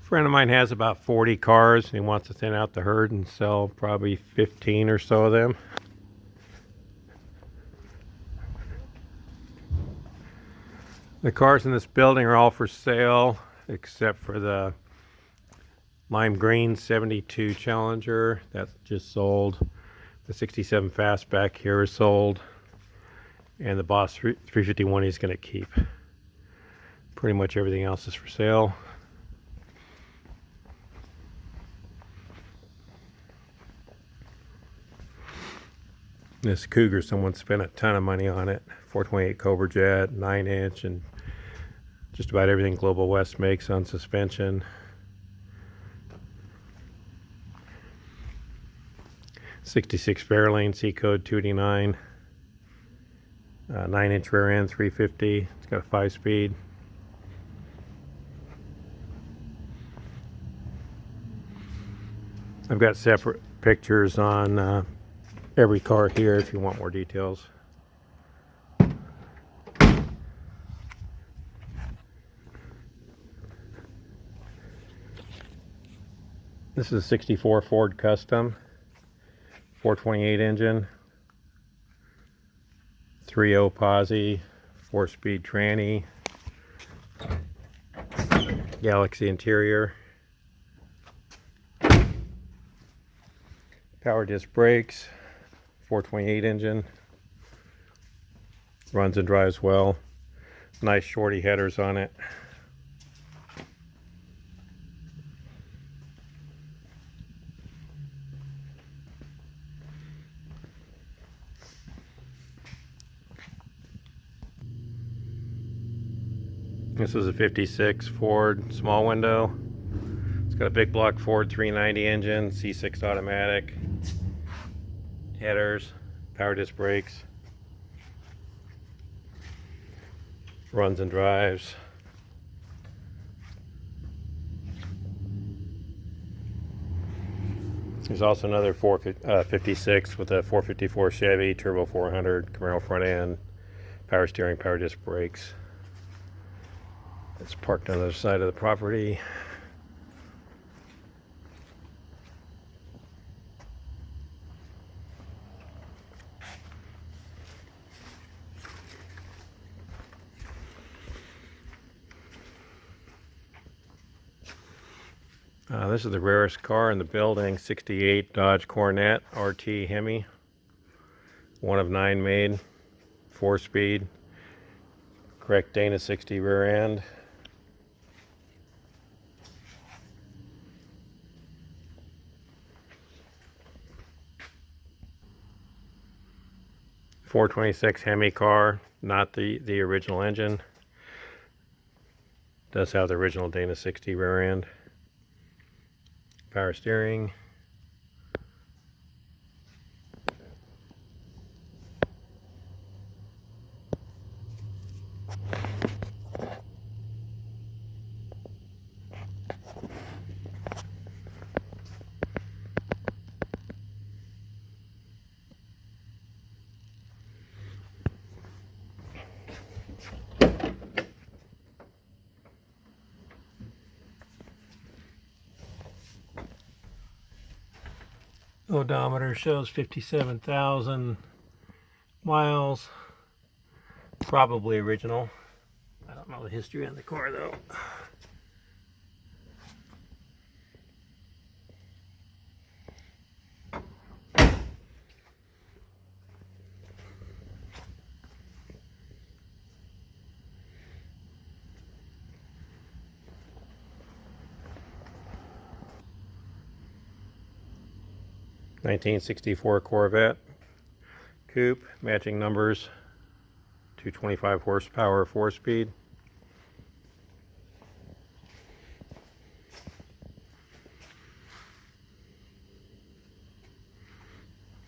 friend of mine has about 40 cars and he wants to thin out the herd and sell probably 15 or so of them. The cars in this building are all for sale except for the lime green 72 Challenger. That's just sold. The 67 Fastback here is sold. And the Boss 351 he's going to keep. Pretty much everything else is for sale. This Cougar, someone spent a ton of money on it. 428 Cobra Jet, 9-inch, and just about everything Global West makes on suspension. '66 Fairlane C code 289. 9-inch rear end, 350. It's got a 5-speed. I've got separate pictures on every car here if you want more details. This is a 64 Ford Custom, 428 engine, 3.0 posi, 4-speed tranny, Galaxy interior, power disc brakes, 428 engine, runs and drives well, nice shorty headers on it. This is a 56 Ford small window. It's got a big block Ford 390 engine, C6 automatic, headers, power disc brakes, runs and drives. There's also another 56 with a 454 Chevy Turbo 400 Camaro front end, power steering, power disc brakes. It's parked on the other side of the property. This is the rarest car in the building, 68 Dodge Corvette RT Hemi. 1 of 9 made, 4-speed, correct Dana 60 rear end. .426 Hemi car, not the original engine. Does have the original Dana 60 rear end. Power steering. Odometer shows 57,000 miles. Probably original. I don't know the history on the car though. .1964 Corvette coupe, matching numbers, 225 horsepower, 4-speed.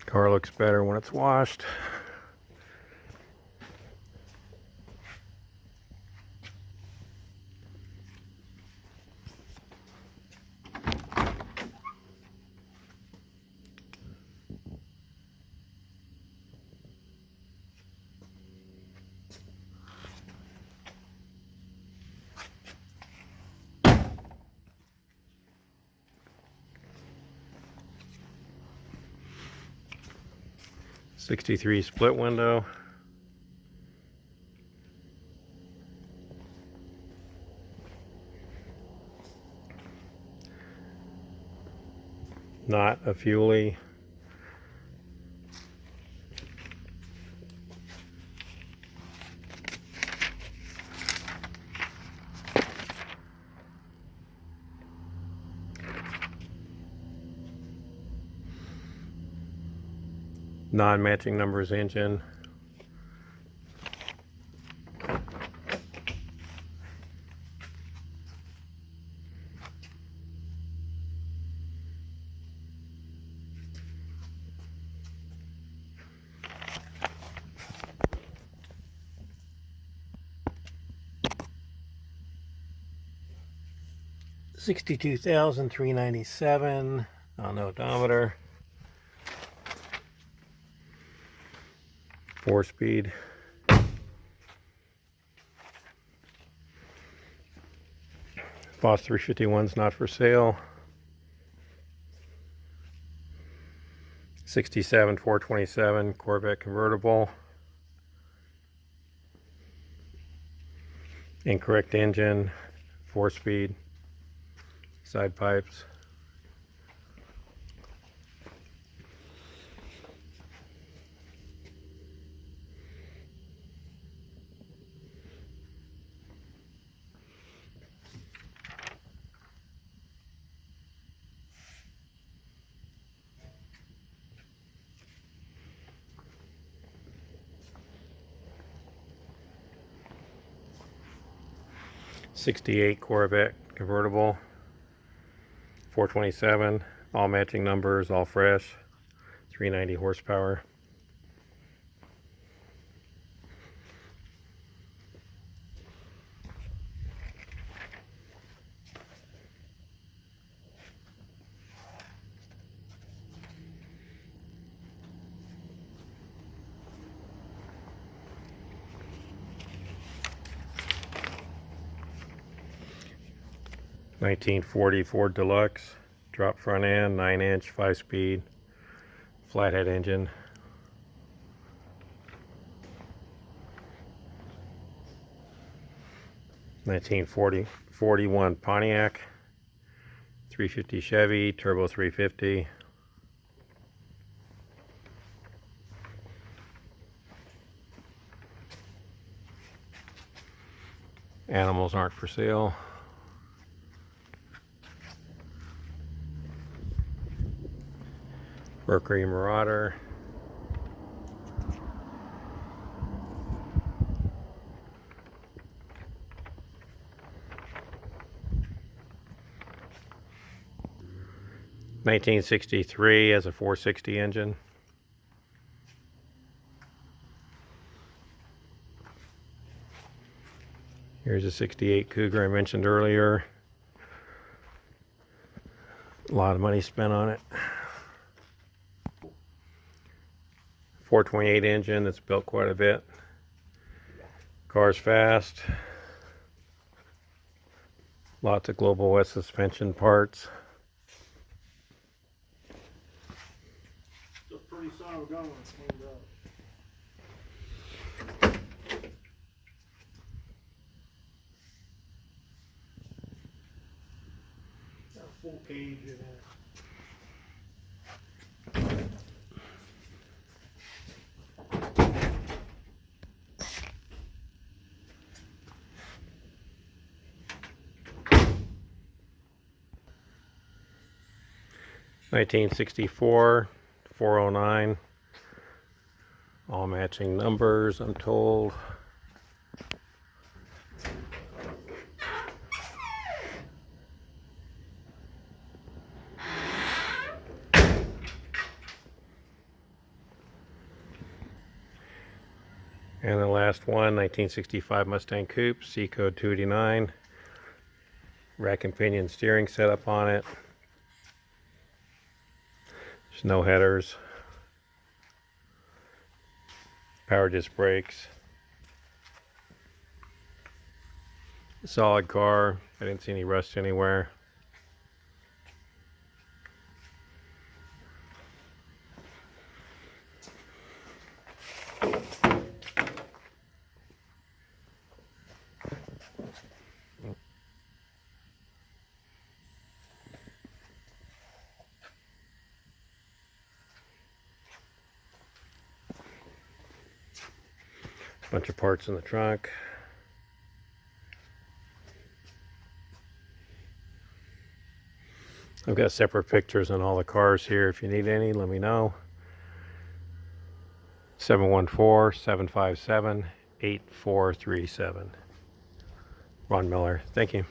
Car looks better when it's washed. '63 split window. Not a fuelie. Non-matching numbers engine. $62,397 on the odometer. 4-speed. Boss 351's not for sale. 67 427 Corvette convertible. Incorrect engine, 4-speed, side pipes. '68 Corvette convertible, 427, all matching numbers, all fresh, 390 horsepower. '40 Ford Deluxe, drop front end, 9-inch, 5-speed, flathead engine. '41 Pontiac, 350 Chevy, turbo 350. Animals aren't for sale. Mercury Marauder. '63 has a 460 engine. Here's a '68 Cougar I mentioned earlier. A lot of money spent on it. 428 engine that's built quite a bit. Car's fast. Lots of Global West suspension parts. It's a pretty solid going when it's cleaned up. Got a full cage in it. '64 409, all matching numbers, I'm told. And the last one, 1965 Mustang Coupe, C code 289. Rack and pinion steering setup on it. There's no headers. Power disc brakes. Solid car. I didn't see any rust anywhere. Bunch of parts in the trunk. I've got separate pictures on all the cars here. If you need any, let me know. 714-757-8437. Ron Miller. Thank you.